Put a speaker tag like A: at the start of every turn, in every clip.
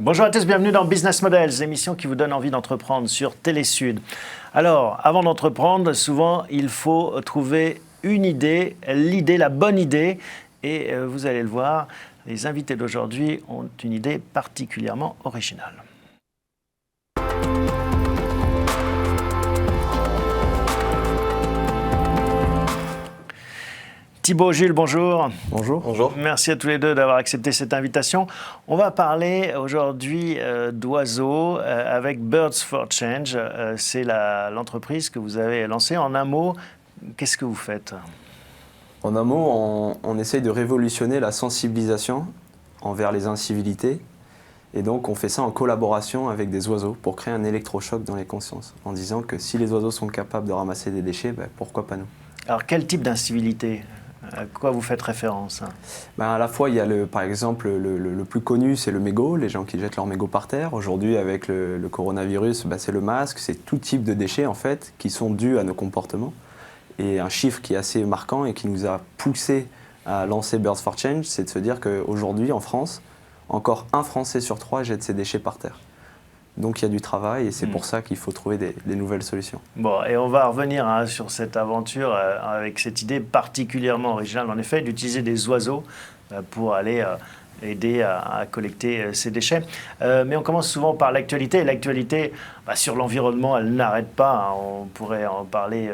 A: Bonjour à tous, bienvenue dans Business Models, émission qui vous donne envie d'entreprendre sur Télésud. Alors, avant d'entreprendre, souvent, il faut trouver une idée, la bonne idée. Et vous allez le voir, les invités d'aujourd'hui ont une idée particulièrement originale. Thibaut, Jules, bonjour.
B: Bonjour.
C: Bonjour.
A: Merci à tous les deux d'avoir accepté cette invitation. On va parler aujourd'hui d'oiseaux avec Birds for Change. C'est l'entreprise que vous avez lancée. En un mot, qu'est-ce que vous faites ?
B: En un mot, on essaye de révolutionner la sensibilisation envers les incivilités. Et donc, on fait ça en collaboration avec des oiseaux pour créer un électrochoc dans les consciences, en disant que si les oiseaux sont capables de ramasser des déchets, pourquoi pas nous ?
A: Alors, quel type d'incivilité ? À quoi vous faites référence ?
B: À la fois, il y a par exemple le plus connu, c'est le mégot, les gens qui jettent leur mégot par terre. Aujourd'hui, avec le coronavirus, c'est le masque, c'est tout type de déchets en fait qui sont dus à nos comportements. Et un chiffre qui est assez marquant et qui nous a poussé à lancer Birds for Change, c'est de se dire qu'aujourd'hui, en France, encore un Français sur 3 jette ses déchets par terre. Donc il y a du travail et c'est pour ça qu'il faut trouver des nouvelles solutions.
A: Bon, et on va revenir sur cette aventure avec cette idée particulièrement originale, en effet, d'utiliser des oiseaux pour aller aider à collecter ces déchets. Mais on commence souvent par l'actualité. Et l'actualité, sur l'environnement, elle n'arrête pas. On pourrait en parler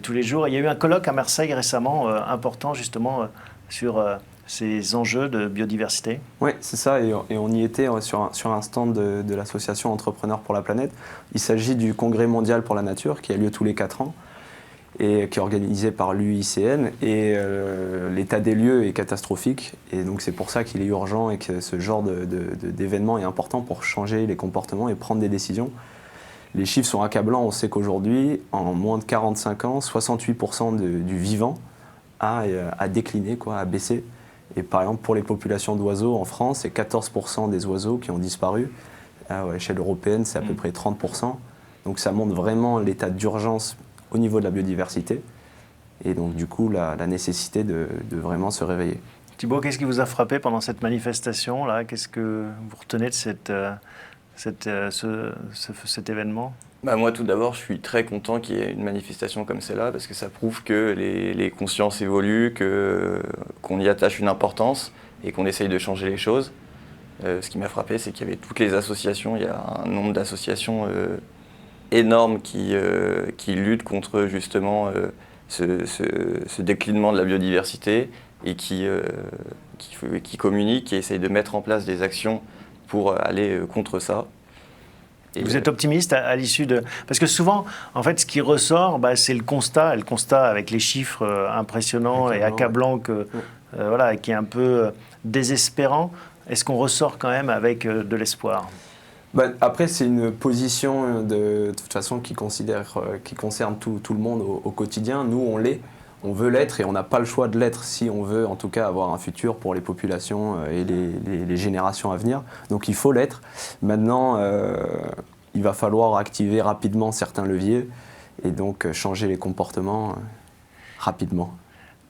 A: tous les jours. Il y a eu un colloque à Marseille récemment, important justement, sur ces enjeux de biodiversité.
B: Oui, c'est ça, et on y était sur un stand de l'association Entrepreneurs pour la planète. Il s'agit du Congrès mondial pour la nature qui a lieu tous les 4 ans et qui est organisé par l'UICN. Et l'état des lieux est catastrophique, et donc c'est pour ça qu'il est urgent et que ce genre d'événement est important pour changer les comportements et prendre des décisions. Les chiffres sont accablants, on sait qu'aujourd'hui, en moins de 45 ans, 68% du vivant a décliné, a baissé. Et par exemple, pour les populations d'oiseaux en France, c'est 14% des oiseaux qui ont disparu. À l'échelle européenne, c'est à peu près 30%. Donc ça montre vraiment l'état d'urgence au niveau de la biodiversité. Et donc du coup, la nécessité de vraiment se réveiller.
A: Thibaut, qu'est-ce qui vous a frappé pendant cette manifestation-là ? Qu'est-ce que vous retenez de cet événement ?
C: Moi, tout d'abord, je suis très content qu'il y ait une manifestation comme celle-là parce que ça prouve que les consciences évoluent, qu'on y attache une importance et qu'on essaye de changer les choses. Ce qui m'a frappé, c'est qu'il y avait toutes les associations. Il y a un nombre d'associations énorme qui luttent contre justement ce déclinement de la biodiversité et qui communiquent, qui essayent de mettre en place des actions pour aller contre ça.
A: Et vous êtes optimiste à l'issue de... Parce que souvent, en fait, ce qui ressort, c'est le constat avec les chiffres impressionnants et accablants qui est un peu désespérant. Est-ce qu'on ressort quand même avec de l'espoir ?
B: Après, c'est une position de toute façon qui concerne tout le monde au quotidien. Nous, on l'est. On veut l'être et on n'a pas le choix de l'être si on veut en tout cas avoir un futur pour les populations et les générations à venir. Donc il faut l'être. Maintenant, il va falloir activer rapidement certains leviers et donc changer les comportements rapidement.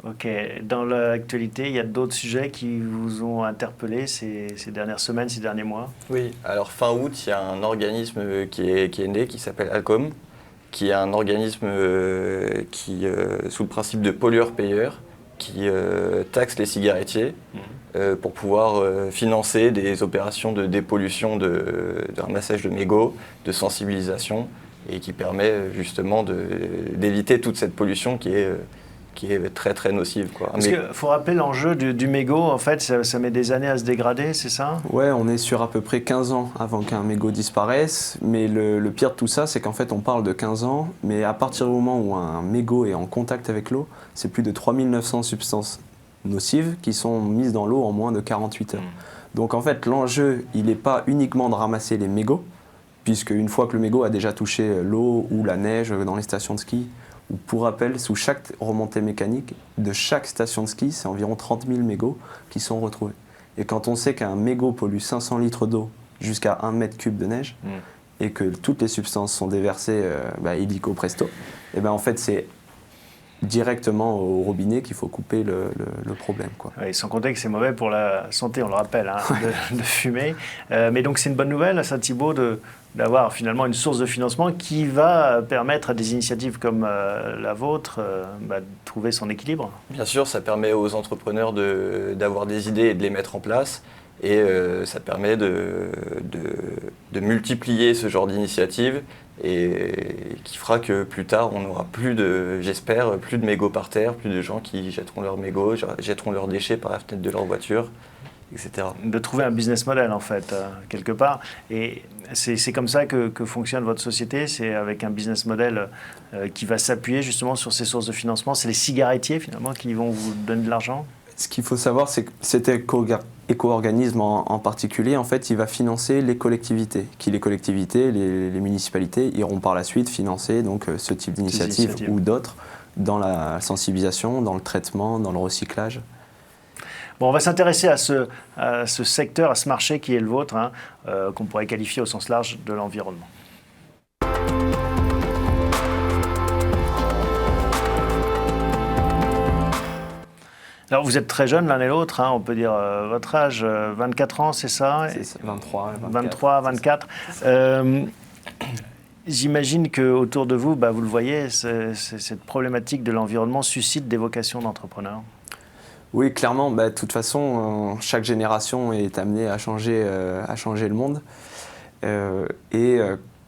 A: Ok. Dans l'actualité, il y a d'autres sujets qui vous ont interpellé ces dernières semaines, ces derniers mois ?
C: Oui, alors fin août, il y a un organisme qui est né qui s'appelle Alcom, qui est un organisme qui, sous le principe de pollueur-payeur, qui taxe les cigarettiers pour pouvoir financer des opérations de dépollution, de ramassage de mégots, de sensibilisation, et qui permet justement d'éviter toute cette pollution qui est très très nocive.
A: Parce qu'il faut rappeler l'enjeu du mégot, en fait, ça met des années à se dégrader, c'est ça ?
B: Ouais, on est sur à peu près 15 ans avant qu'un mégot disparaisse, mais le pire de tout ça, c'est qu'en fait on parle de 15 ans, mais à partir du moment où un mégot est en contact avec l'eau, c'est plus de 3900 substances nocives qui sont mises dans l'eau en moins de 48 heures. Donc en fait l'enjeu, il n'est pas uniquement de ramasser les mégots, puisque une fois que le mégot a déjà touché l'eau ou la neige dans les stations de ski, ou pour rappel, sous chaque remontée mécanique de chaque station de ski, c'est environ 30 000 mégots qui sont retrouvés. Et quand on sait qu'un mégot pollue 500 litres d'eau jusqu'à 1 mètre cube de neige, et que toutes les substances sont déversées illico presto, et en fait c'est directement au robinet qu'il faut couper le problème, quoi.
A: Oui, sans compter que c'est mauvais pour la santé, on le rappelle, hein, de fumer. Mais donc c'est une bonne nouvelle, ça Thibaut, d'avoir finalement une source de financement qui va permettre à des initiatives comme la vôtre de trouver son équilibre.
C: Bien sûr, ça permet aux entrepreneurs d'avoir des idées et de les mettre en place. Et ça permet de multiplier ce genre d'initiative et qui fera que plus tard, on n'aura j'espère, plus de mégots par terre, plus de gens qui jetteront leurs mégots, jetteront leurs déchets par la fenêtre de leur voiture, etc.
A: De trouver un business model, en fait, quelque part. Et c'est comme ça que fonctionne votre société. C'est avec un business model qui va s'appuyer justement sur ces sources de financement. C'est les cigarettiers, finalement, qui vont vous donner de l'argent.
B: Ce qu'il faut savoir, c'est que cet éco-organisme en particulier, en fait, il va financer les collectivités. Les collectivités, les municipalités iront par la suite financer donc, ce type d'initiative ou d'autres dans la sensibilisation, dans le traitement, dans le recyclage.
A: Bon, on va s'intéresser à ce secteur, à ce marché qui est le vôtre, hein, qu'on pourrait qualifier au sens large de l'environnement. Alors, vous êtes très jeunes l'un et l'autre, hein, on peut dire votre âge, 24 ans, c'est ça?
B: C'est ça, 23, 24.
A: 23, 24. J'imagine qu'autour de vous, vous le voyez, cette problématique de l'environnement suscite des vocations d'entrepreneurs.
B: Oui, clairement. De toute façon, chaque génération est amenée à changer le monde.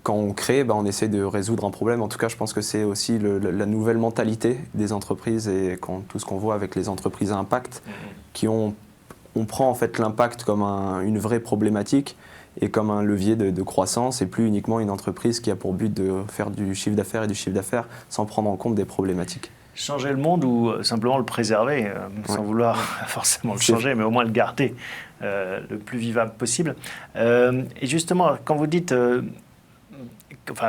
B: Quand on crée, on essaie de résoudre un problème. En tout cas, je pense que c'est aussi la nouvelle mentalité des entreprises et tout ce qu'on voit avec les entreprises à impact, on prend en fait l'impact comme une vraie problématique et comme un levier de croissance et plus uniquement une entreprise qui a pour but de faire du chiffre d'affaires sans prendre en compte des problématiques.
A: Changer le monde ou simplement le préserver, sans vouloir forcément le changer, mais au moins le garder le plus vivable possible. Et justement, quand vous dites...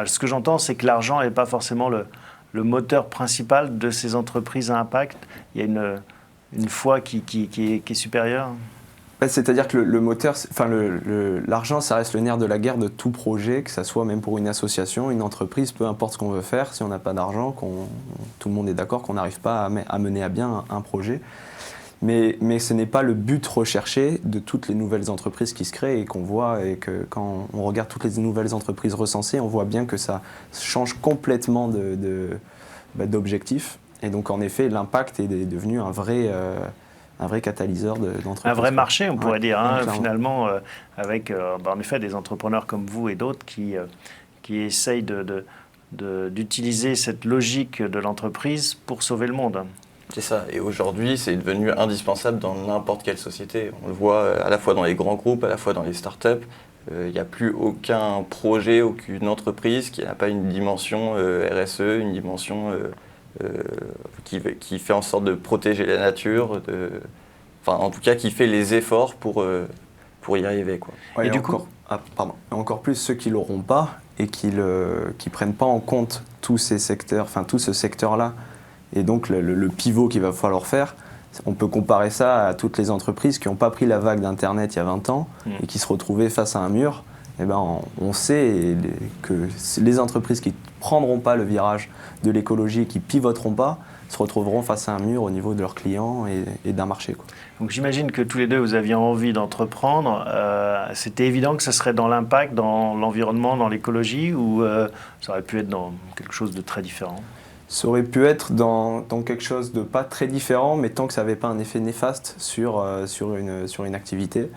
A: ce que j'entends, c'est que l'argent n'est pas forcément le moteur principal de ces entreprises à impact. Il y a une foi qui est supérieure.
B: C'est-à-dire que le moteur, l'argent, ça reste le nerf de la guerre de tout projet, que ça soit même pour une association, une entreprise, peu importe ce qu'on veut faire. Si on n'a pas d'argent, tout le monde est d'accord qu'on n'arrive pas à mener à bien un projet. Mais ce n'est pas le but recherché de toutes les nouvelles entreprises qui se créent et qu'on voit, et que quand on regarde toutes les nouvelles entreprises recensées, on voit bien que ça change complètement d'objectif. Et donc en effet, l'impact est devenu un vrai catalyseur d'entreprise.
A: Un vrai marché, on pourrait dire, hein, finalement, avec en effet des entrepreneurs comme vous et d'autres qui essayent d'utiliser cette logique de l'entreprise pour sauver le monde.
C: C'est ça, et aujourd'hui c'est devenu indispensable dans n'importe quelle société. On le voit à la fois dans les grands groupes, à la fois dans les startups. Il n'y a plus aucun projet, aucune entreprise qui n'a pas une dimension RSE, une dimension qui fait en sorte de protéger la nature, en tout cas qui fait les efforts pour y arriver, quoi.
B: Ouais, et du coup, encore plus ceux qui ne l'auront pas et qui ne prennent pas en compte tous ces secteurs, tout ce secteur-là. Et donc le pivot qu'il va falloir faire, on peut comparer ça à toutes les entreprises qui n'ont pas pris la vague d'Internet il y a 20 ans et qui se retrouvaient face à un mur. On sait que les entreprises qui ne prendront pas le virage de l'écologie et qui ne pivoteront pas se retrouveront face à un mur au niveau de leurs clients et d'un marché, quoi.
A: Donc j'imagine que tous les deux, vous aviez envie d'entreprendre. C'était évident que ce serait dans l'impact, dans l'environnement, dans l'écologie, ou ça aurait pu être dans quelque chose de très différent?
B: Ça aurait pu être dans quelque chose de pas très différent, mais tant que ça n'avait pas un effet néfaste sur une activité.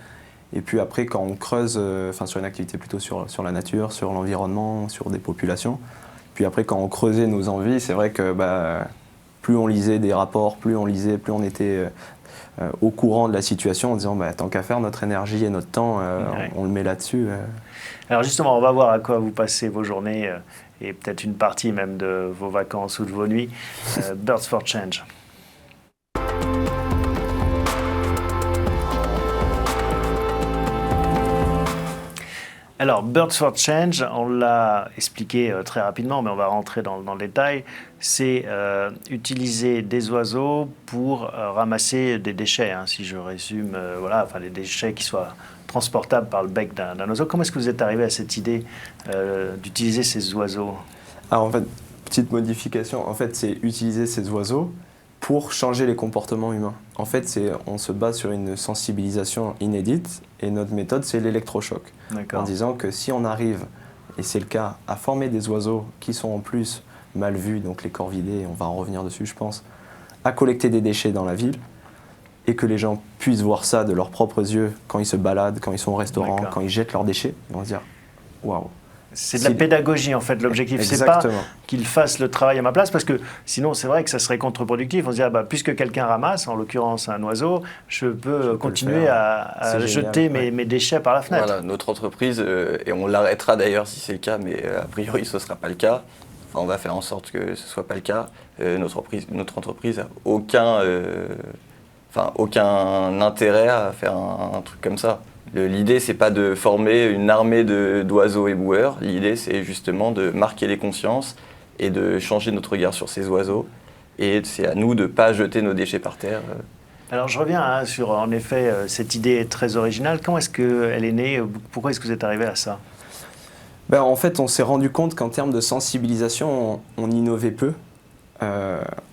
B: Et puis après, quand on creuse, sur une activité plutôt sur la nature, sur l'environnement, sur des populations. Puis après, quand on creusait nos envies, c'est vrai que plus on lisait des rapports, plus on était au courant de la situation en disant tant qu'à faire, notre énergie et notre temps, on le met là-dessus.
A: Alors justement, on va voir à quoi vous passez vos journées et peut-être une partie même de vos vacances ou de vos nuits. Birds for Change. Alors, Birds for Change, on l'a expliqué très rapidement, mais on va rentrer dans le détail. C'est utiliser des oiseaux pour ramasser des déchets, hein, si je résume, des déchets qui soient transportables par le bec d'un oiseau. Comment est-ce que vous êtes arrivé à cette idée d'utiliser ces oiseaux?
B: Alors en fait, Petite modification, en fait, c'est utiliser ces oiseaux pour changer les comportements humains. En fait, on se base sur une sensibilisation inédite et notre méthode, c'est l'électrochoc. En disant que si on arrive, et c'est le cas, à former des oiseaux qui sont en plus mal vus, donc les corvidés, on va en revenir dessus, je pense, à collecter des déchets dans la ville, et que les gens puissent voir ça de leurs propres yeux quand ils se baladent, quand ils sont au restaurant, quand ils jettent leurs déchets, ils vont se dire « waouh ».
A: C'est de la pédagogie en fait, l'objectif. C'est pas qu'ils fassent le travail à ma place, parce que sinon c'est vrai que ça serait contre-productif. On se dit, puisque quelqu'un ramasse, en l'occurrence un oiseau, je peux continuer à jeter mes déchets par la fenêtre.
C: Voilà, notre entreprise, et on l'arrêtera d'ailleurs si c'est le cas, mais a priori ce ne sera pas le cas. Enfin, on va faire en sorte que ce ne soit pas le cas. Notre entreprise n'a aucun intérêt à faire un truc comme ça. L'idée, c'est pas de former une armée d'oiseaux éboueurs. L'idée, c'est justement de marquer les consciences et de changer notre regard sur ces oiseaux. Et c'est à nous de ne pas jeter nos déchets par terre.
A: Alors, je reviens sur, en effet, cette idée très originale. Comment est-ce qu'elle est née? Pourquoi est-ce que vous êtes arrivé à ça?
B: En fait, on s'est rendu compte qu'en termes de sensibilisation, on innovait peu.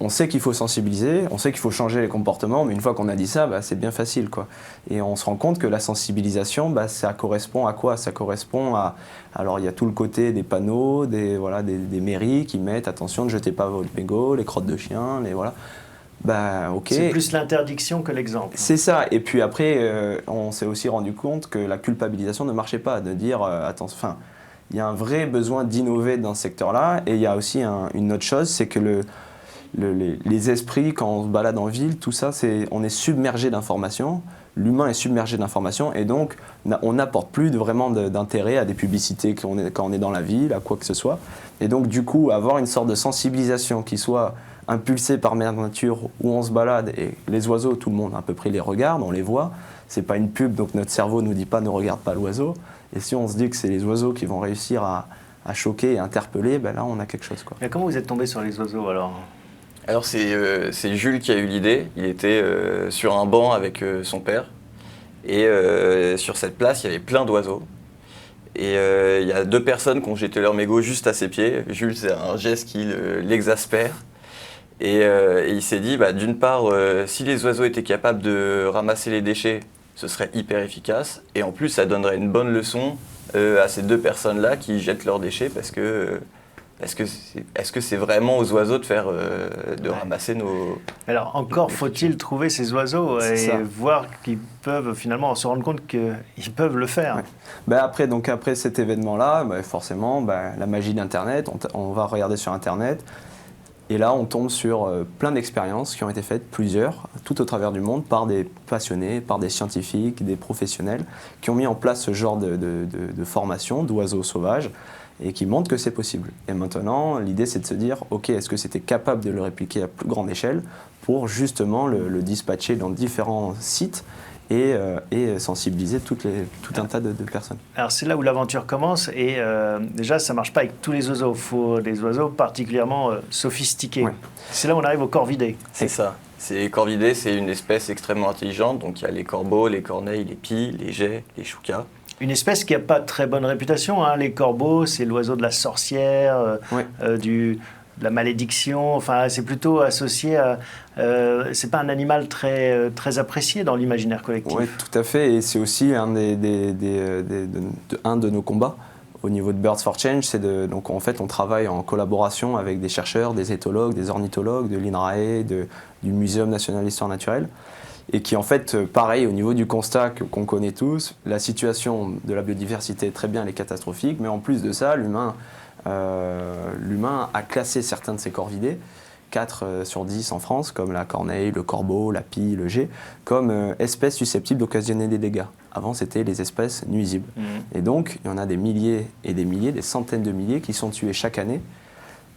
B: On sait qu'il faut sensibiliser, on sait qu'il faut changer les comportements, mais une fois qu'on a dit ça, c'est bien facile, quoi. Et on se rend compte que la sensibilisation, ça correspond à quoi? Ça correspond à... Alors il y a tout le côté des panneaux, des mairies qui mettent attention, ne jetez pas votre mégot, les crottes de chiens, ok.
A: C'est plus l'interdiction que l'exemple.
B: C'est ça. Et puis après, on s'est aussi rendu compte que la culpabilisation ne marchait pas, de dire attention. Il y a un vrai besoin d'innover dans ce secteur-là. Et il y a aussi une autre chose, c'est que les esprits, quand on se balade en ville, tout ça, on est submergé d'informations. L'humain est submergé d'informations. Et donc, on n'apporte plus vraiment d'intérêt à des publicités quand on est dans la ville, à quoi que ce soit. Et donc, du coup, avoir une sorte de sensibilisation qui soit impulsée par Mère Nature, où on se balade, et les oiseaux, tout le monde à peu près les regarde, on les voit. C'est pas une pub, donc notre cerveau ne nous dit pas ne regarde pas l'oiseau. Et si on se dit que c'est les oiseaux qui vont réussir à choquer et interpeller, là on a quelque chose, quoi.
A: Et comment vous êtes tombé sur les oiseaux alors?
C: Alors c'est Jules qui a eu l'idée. Il était sur un banc avec son père. Et sur cette place, il y avait plein d'oiseaux. Et il y a 2 personnes qui ont jeté leur mégot juste à ses pieds. Jules, c'est un geste qui l'exaspère. Et il s'est dit, d'une part, si les oiseaux étaient capables de ramasser les déchets, ce serait hyper efficace. Et en plus, ça donnerait une bonne leçon à ces 2 personnes-là qui jettent leurs déchets parce que est-ce que c'est vraiment aux oiseaux de ramasser nos...
A: Alors encore faut-il trouver ces oiseaux et voir qu'ils peuvent finalement se rendre compte qu'ils peuvent le faire.
B: Ouais. Après cet événement-là, forcément, la magie d'Internet, on va regarder sur Internet. Et là, on tombe sur plein d'expériences qui ont été faites, plusieurs, tout au travers du monde, par des passionnés, par des scientifiques, des professionnels, qui ont mis en place ce genre de formation d'oiseaux sauvages et qui montrent que c'est possible. Et maintenant, l'idée, c'est de se dire, OK, est-ce que c'était capable de le répliquer à plus grande échelle pour justement le dispatcher dans différents sites et sensibiliser tout un tas de personnes.
A: Alors c'est là où l'aventure commence et déjà ça ne marche pas avec tous les oiseaux, il faut des oiseaux particulièrement sophistiqués. Ouais. C'est là où on arrive aux corvidés.
C: C'est ça, les corvidés, c'est une espèce extrêmement intelligente, donc il y a les corbeaux, les corneilles, les pies, les geais, les choucas.
A: Une espèce qui n'a pas très bonne réputation, hein. Les corbeaux, c'est l'oiseau de la sorcière, de la malédiction, enfin c'est plutôt associé à... c'est pas un animal très apprécié dans l'imaginaire collectif.
B: Oui, tout à fait, et c'est aussi un de nos combats au niveau de Birds for Change. Donc en fait on travaille en collaboration avec des chercheurs, des éthologues, des ornithologues, de l'INRAE, du Muséum national d'histoire naturelle, et qui en fait, pareil, au niveau du constat qu'on connaît tous, la situation de la biodiversité, très bien, elle est catastrophique, mais en plus de ça, l'humain a classé certains de ces corvidés, 4 sur 10 en France, comme la corneille, le corbeau, la pie, le geai, comme espèces susceptibles d'occasionner des dégâts. Avant, c'était les espèces nuisibles. Et donc, il y en a des milliers et des milliers, des centaines de milliers qui sont tués chaque année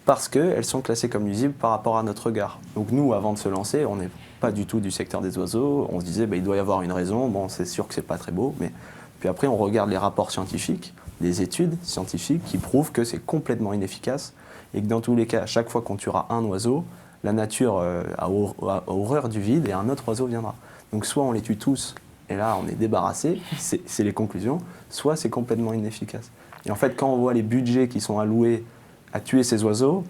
B: parce qu'elles sont classées comme nuisibles par rapport à notre regard. Donc nous, avant de se lancer, on n'est pas du tout du secteur des oiseaux. On se disait, il doit y avoir une raison. Bon, c'est sûr que c'est pas très beau, mais puis après, on regarde les rapports scientifiques, des études scientifiques qui prouvent que c'est complètement inefficace et que dans tous les cas, à chaque fois qu'on tuera un oiseau, la nature a horreur du vide et un autre oiseau viendra. Donc soit on les tue tous et là on est débarrassé, c'est les conclusions, soit c'est complètement inefficace. Et en fait, quand on voit les budgets qui sont alloués à tuer ces oiseaux,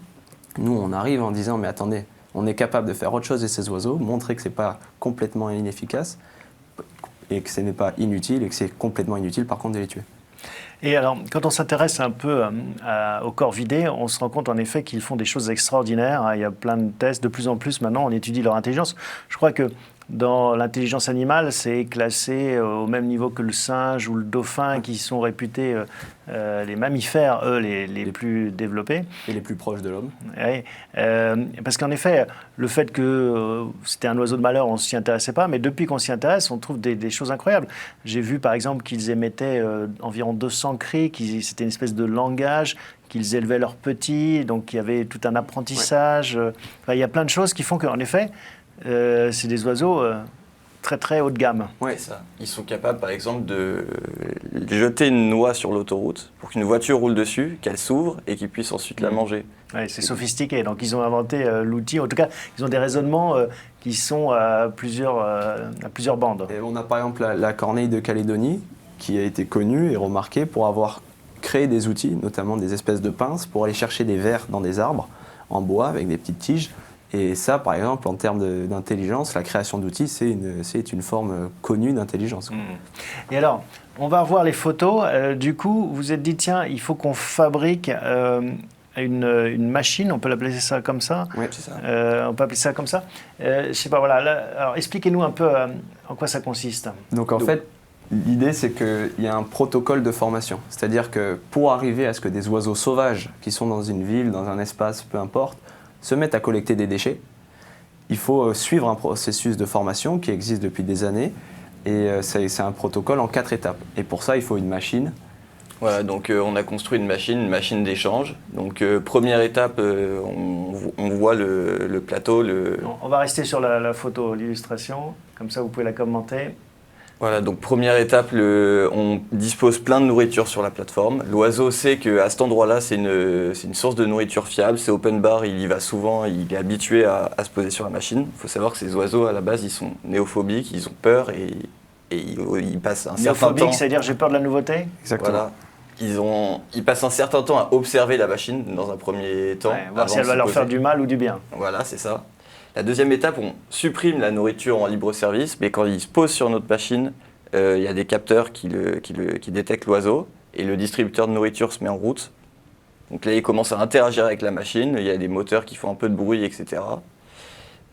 B: Nous, on arrive en disant, mais attendez, on est capable de faire autre chose de ces oiseaux, montrer que ce n'est pas complètement inefficace et que ce n'est pas inutile et que c'est complètement inutile par contre de les tuer.
A: Et alors, quand on s'intéresse un peu aux corvidés, on se rend compte en effet qu'ils font des choses extraordinaires. Il y a plein de tests. De plus en plus, maintenant, on étudie leur intelligence. Je crois que dans l'intelligence animale, c'est classé au même niveau que le singe ou le dauphin, qui sont réputés les mammifères, eux, les plus développés.
B: Et les plus proches de l'homme.
A: Oui, parce qu'en effet, le fait que c'était un oiseau de malheur, on ne s'y intéressait pas, mais depuis qu'on s'y intéresse, on trouve des choses incroyables. J'ai vu par exemple qu'ils émettaient environ 200 cris, c'était une espèce de langage, qu'ils élevaient leurs petits, donc il y avait tout un apprentissage. Enfin, il y a plein de choses qui font qu'en effet, c'est des oiseaux très très haut de gamme.
C: Oui, ça. Ils sont capables, par exemple, de jeter une noix sur l'autoroute pour qu'une voiture roule dessus, qu'elle s'ouvre et qu'ils puissent ensuite la manger.
A: Ouais, c'est sophistiqué. Donc ils ont inventé l'outil. En tout cas, ils ont des raisonnements qui sont à plusieurs bandes.
B: Et on a par exemple la corneille de Calédonie qui a été connue et remarquée pour avoir créé des outils, notamment des espèces de pinces, pour aller chercher des vers dans des arbres en bois avec des petites tiges. Et ça, par exemple, en termes d'intelligence, la création d'outils, c'est une forme connue d'intelligence.
A: Et alors, on va revoir les photos. Du coup, vous vous êtes dit, tiens, il faut qu'on fabrique une machine, on peut l'appeler ça comme ça.
B: Oui, c'est ça.
A: On peut appeler ça comme ça. Je sais pas, voilà. Là, alors, expliquez-nous un peu en quoi ça consiste.
B: Donc, en fait, l'idée, c'est qu'il y a un protocole de formation. C'est-à-dire que pour arriver à ce que des oiseaux sauvages qui sont dans une ville, dans un espace, peu importe, se mettent à collecter des déchets, il faut suivre un processus de formation qui existe depuis des années et c'est un protocole en 4 étapes. Et pour ça, il faut une machine.
C: Voilà, donc on a construit une machine d'échange. Donc première étape, on voit le plateau.
A: On va rester sur la photo, l'illustration, comme ça vous pouvez la commenter.
C: Voilà, donc première étape, on dispose plein de nourriture sur la plateforme. L'oiseau sait qu'à cet endroit-là, c'est une source de nourriture fiable, c'est open bar, il y va souvent, il est habitué à se poser sur la machine. Il faut savoir que ces oiseaux, à la base, ils sont néophobiques, ils ont peur et ils passent un certain temps...
A: Néophobique, c'est-à-dire j'ai peur de la nouveauté ?
C: Exactement. Voilà. Ils passent un certain temps à observer la machine dans un premier temps.
A: Ouais, voir si elle va leur faire du mal ou du bien.
C: Voilà, c'est ça. La deuxième étape, on supprime la nourriture en libre service, mais quand il se pose sur notre machine, il y a des capteurs qui détectent l'oiseau et le distributeur de nourriture se met en route. Donc là, il commence à interagir avec la machine, il y a des moteurs qui font un peu de bruit, etc.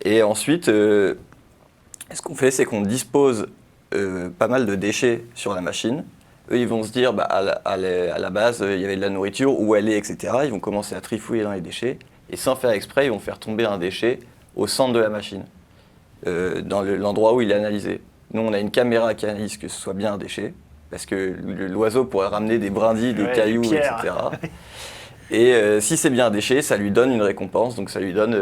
C: Et ensuite, ce qu'on fait, c'est qu'on dispose pas mal de déchets sur la machine. Eux, ils vont se dire, à la base, il y avait de la nourriture, où elle est, etc. Ils vont commencer à trifouiller dans les déchets et sans faire exprès, ils vont faire tomber un déchet au centre de la machine, dans l'endroit où il est analysé. Nous, on a une caméra qui analyse que ce soit bien un déchet, parce que l'oiseau pourrait ramener des brindilles, des cailloux, etc. Et si c'est bien un déchet, ça lui donne une récompense, donc ça lui donne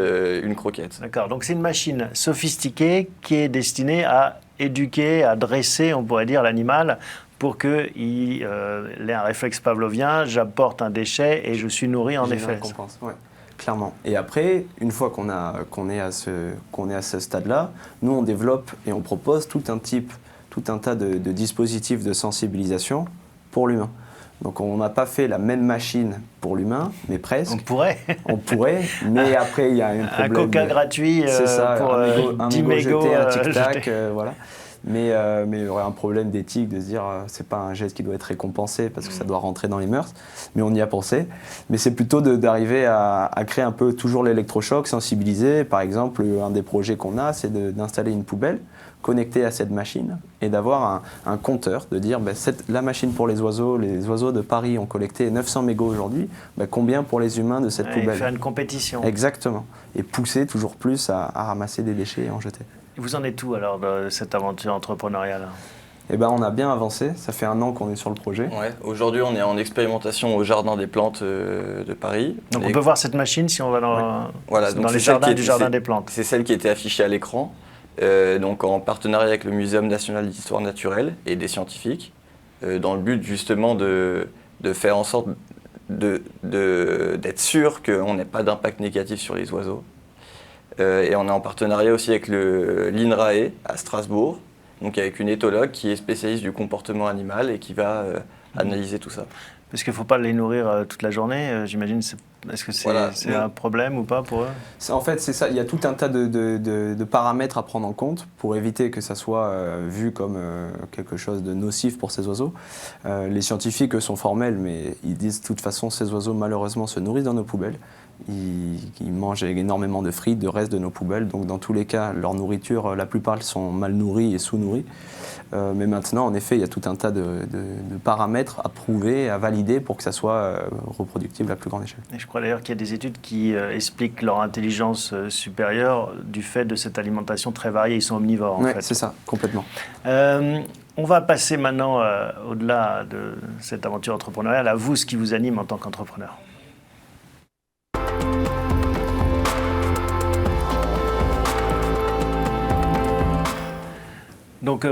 C: une croquette.
A: D'accord, donc c'est une machine sophistiquée qui est destinée à éduquer, à dresser, on pourrait dire, l'animal pour qu'il ait un réflexe pavlovien, j'apporte un déchet et je suis nourri en effet.
B: Une récompense, ouais. Clairement. Et après, une fois qu'on est à ce stade-là, nous on développe et on propose tout un tas de dispositifs de sensibilisation pour l'humain. Donc on n'a pas fait la même machine pour l'humain, mais presque.
A: On pourrait.
B: On pourrait, mais après il y a un problème.
A: Un coca gratuit pour
B: un
A: 10
B: mégots
A: mégots.
B: un tic-tac, voilà. Mais il y aurait un problème d'éthique de se dire c'est pas un geste qui doit être récompensé parce que ça doit rentrer dans les mœurs, mais on y a pensé. Mais c'est plutôt d'arriver à créer un peu toujours l'électrochoc, sensibiliser. Par exemple, un des projets qu'on a, c'est d'installer une poubelle connectée à cette machine et d'avoir un compteur, de dire la machine pour les oiseaux de Paris ont collecté 900 mégots aujourd'hui, combien pour les humains de cette poubelle ?
A: Faire une compétition.
B: Exactement. Et pousser toujours plus à ramasser des déchets et en jeter.
A: Vous en êtes où alors de cette aventure entrepreneuriale ?
B: Eh ben, on a bien avancé, ça fait 1 an qu'on est sur le projet.
C: Ouais. Aujourd'hui, on est en expérimentation au Jardin des Plantes de Paris.
A: Donc on peut voir cette machine si on va dans les jardins du Jardin des Plantes.
C: C'est celle qui était affichée à l'écran, donc en partenariat avec le Muséum national d'histoire naturelle et des scientifiques, dans le but justement de faire en sorte d'être sûr qu'on n'ait pas d'impact négatif sur les oiseaux. Et on est en partenariat aussi avec l'INRAE à Strasbourg, donc avec une éthologue qui est spécialiste du comportement animal et qui va analyser tout ça.
A: Parce qu'il ne faut pas les nourrir toute la journée, j'imagine. Est-ce que c'est
C: Voilà.
A: un problème ou pas pour eux?
B: En fait, c'est ça. Il y a tout un tas de paramètres à prendre en compte pour éviter que ça soit vu comme quelque chose de nocif pour ces oiseaux. Les scientifiques, eux, sont formels, mais ils disent de toute façon, ces oiseaux, malheureusement, se nourrissent dans nos poubelles. Ils mangent énormément de frites, de restes de nos poubelles. Donc, dans tous les cas, leur nourriture, la plupart sont mal nourries et sous-nourries. Mais maintenant, en effet, il y a tout un tas de paramètres à prouver, à valider pour que ça soit reproductible à plus grande échelle.
A: Et je crois d'ailleurs qu'il y a des études qui expliquent leur intelligence supérieure du fait de cette alimentation très variée. Ils sont omnivores, en fait.
B: C'est ça, complètement.
A: On va passer maintenant, au-delà de cette aventure entrepreneuriale, à vous, ce qui vous anime en tant qu'entrepreneur. Donc,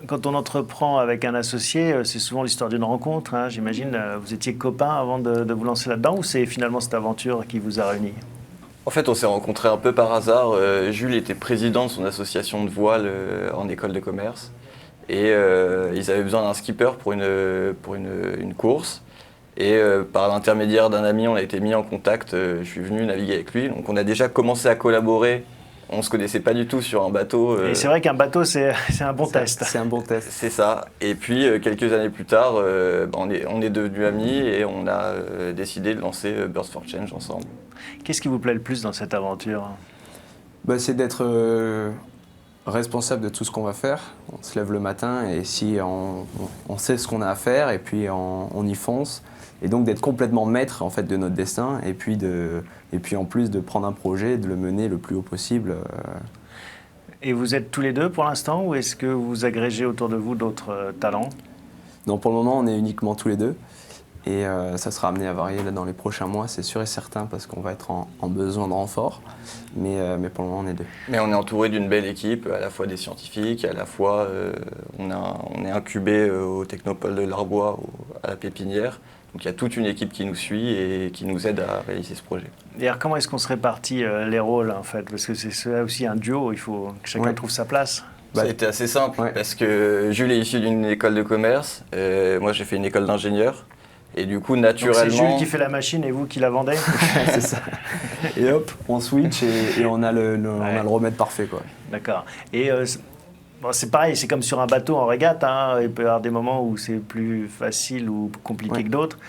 A: quand on entreprend avec un associé, c'est souvent l'histoire d'une rencontre. Hein. J'imagine, vous étiez copains avant de vous lancer là-dedans, ou c'est finalement cette aventure qui vous a réunis?
C: En fait, on s'est rencontrés un peu par hasard. Jules était président de son association de voile en école de commerce. Et ils avaient besoin d'un skipper pour une course. Et par l'intermédiaire d'un ami, on a été mis en contact. Je suis venu naviguer avec lui. Donc on a déjà commencé à collaborer. On ne se connaissait pas du tout sur un bateau.
A: Et c'est vrai qu'un bateau, c'est un bon test.
B: C'est un bon test.
C: C'est ça. Et puis, quelques années plus tard, on est devenus amis et on a décidé de lancer Birds for Change ensemble.
A: Qu'est-ce qui vous plaît le plus dans cette aventure?
B: C'est d'être responsable de tout ce qu'on va faire. On se lève le matin et si on sait ce qu'on a à faire et puis on y fonce. Et donc d'être complètement maître en fait, de notre destin et puis en plus de prendre un projet et de le mener le plus haut possible.
A: Et vous êtes tous les deux pour l'instant, ou est-ce que vous agrégez autour de vous d'autres talents?
B: Non, pour le moment, on est uniquement tous les deux. Et ça sera amené à varier là, dans les prochains mois, c'est sûr et certain, parce qu'on va être en besoin de renfort. Mais pour le moment, on est deux.
C: Mais on est entouré d'une belle équipe, à la fois des scientifiques, à la fois on est incubé au Technopole de l'Arbois, à la pépinière. Donc il y a toute une équipe qui nous suit et qui nous aide à réaliser ce projet.
A: Et alors comment est-ce qu'on se répartit les rôles en fait? Parce que c'est là aussi un duo, il faut que chacun trouve sa place.
C: Ça a été assez simple parce que Jules est issu d'une école de commerce, moi j'ai fait une école d'ingénieur. Et du coup, naturellement...
A: Donc c'est Jules qui fait la machine et vous qui la vendez?
B: C'est ça. Et hop, on switch et on a le remède parfait, quoi.
A: D'accord. Et c'est pareil, c'est comme sur un bateau en régate. Hein. Il peut y avoir des moments où c'est plus facile ou compliqué que d'autres.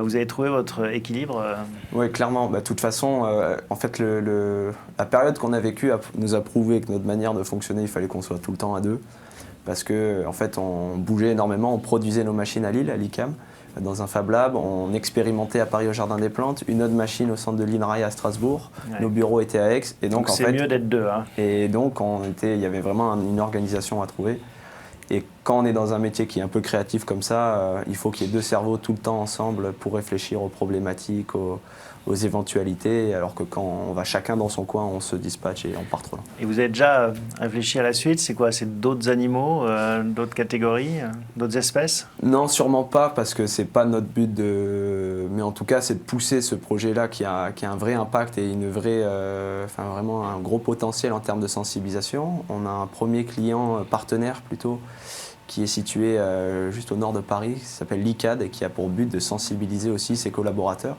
A: Vous avez trouvé votre équilibre?
B: Oui, clairement. De toute façon, en fait, la période qu'on a vécue nous a prouvé que notre manière de fonctionner, il fallait qu'on soit tout le temps à deux. Parce que, en fait, on bougeait énormément, on produisait nos machines à Lille, à l'ICAM, dans un Fab Lab, on expérimentait à Paris au Jardin des Plantes, une autre machine au centre de l'INRAE à Strasbourg, nos bureaux étaient à Aix. Et donc en
A: c'est
B: fait,
A: mieux d'être deux. Hein.
B: Et donc il y avait vraiment une organisation à trouver. Et quand on est dans un métier qui est un peu créatif comme ça, il faut qu'il y ait deux cerveaux tout le temps ensemble pour réfléchir aux problématiques, aux éventualités, alors que quand on va chacun dans son coin, on se dispatche et on part trop loin.
A: Et vous avez déjà réfléchi à la suite? C'est quoi? C'est d'autres animaux, d'autres catégories, d'autres espèces?
B: Non, sûrement pas, parce que c'est pas notre but mais en tout cas, c'est de pousser ce projet-là qui a un vrai impact et vraiment un gros potentiel en termes de sensibilisation. On a un premier client partenaire plutôt, qui est situé juste au nord de Paris, qui s'appelle l'ICAD et qui a pour but de sensibiliser aussi ses collaborateurs.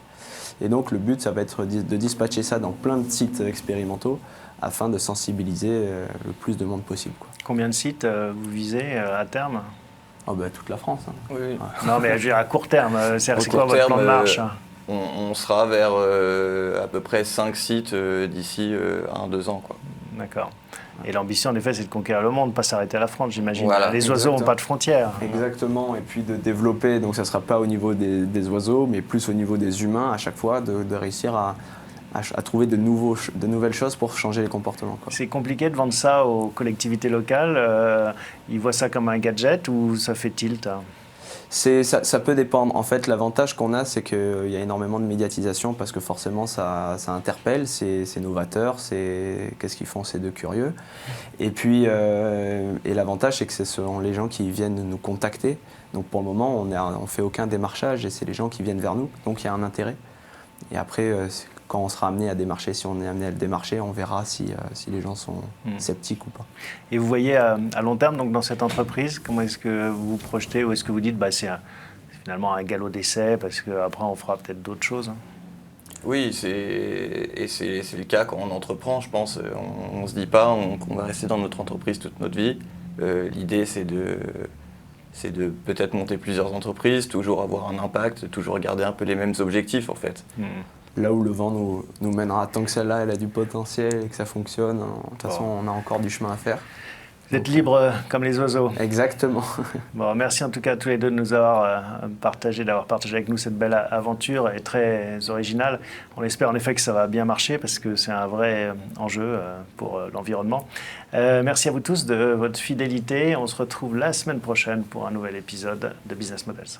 B: Et donc le but, ça va être de dispatcher ça dans plein de sites expérimentaux afin de sensibiliser le plus de monde possible, quoi.
A: Combien de sites vous visez à terme?
B: Toute la France. Hein.
C: Oui.
A: Ouais. Non, mais je veux dire à court terme, c'est quoi votre plan de marche?
C: On sera vers à peu près 5 sites d'ici 1-2 ans, quoi.
A: D'accord. Et l'ambition, en effet, c'est de conquérir le monde, pas s'arrêter à la France, j'imagine.
C: Voilà,
A: les oiseaux n'ont pas de frontières.
B: Exactement, et puis de développer, donc ça ne sera pas au niveau des oiseaux, mais plus au niveau des humains à chaque fois, de réussir à trouver de nouvelles choses pour changer les comportements, quoi. C'est
A: compliqué de vendre ça aux collectivités locales. Ils voient ça comme un gadget ou ça fait tilt?
B: Ça peut dépendre. En fait, l'avantage qu'on a, c'est qu'il y a énormément de médiatisation parce que forcément, ça interpelle, c'est novateur, qu'est-ce qu'ils font ces deux curieux. Et puis, et l'avantage, c'est que ce sont les gens qui viennent nous contacter. Donc pour le moment, on ne fait aucun démarchage et c'est les gens qui viennent vers nous. Donc il y a un intérêt. Et après, quand on sera amené à démarcher, si on est amené à le démarcher, on verra si les gens sont sceptiques ou pas.
A: Et vous voyez à long terme, donc, dans cette entreprise, comment est-ce que vous vous projetez, ou est-ce que vous dites c'est finalement un galop d'essai parce qu'après on fera peut-être d'autres choses?
C: Oui, c'est le cas quand on entreprend, je pense. On ne se dit pas qu'on va rester dans notre entreprise toute notre vie. L'idée, c'est de peut-être monter plusieurs entreprises, toujours avoir un impact, toujours garder un peu les mêmes objectifs en fait.
B: Là où le vent nous mènera, tant que celle-là elle a du potentiel et que ça fonctionne, de toute façon on a encore du chemin à faire.
A: Vous êtes libre comme les oiseaux.
B: Exactement.
A: Bon, merci en tout cas à tous les deux de nous avoir d'avoir partagé avec nous cette belle aventure et très originale. On espère en effet que ça va bien marcher parce que c'est un vrai enjeu pour l'environnement. Merci à vous tous de votre fidélité. On se retrouve la semaine prochaine pour un nouvel épisode de Business Models.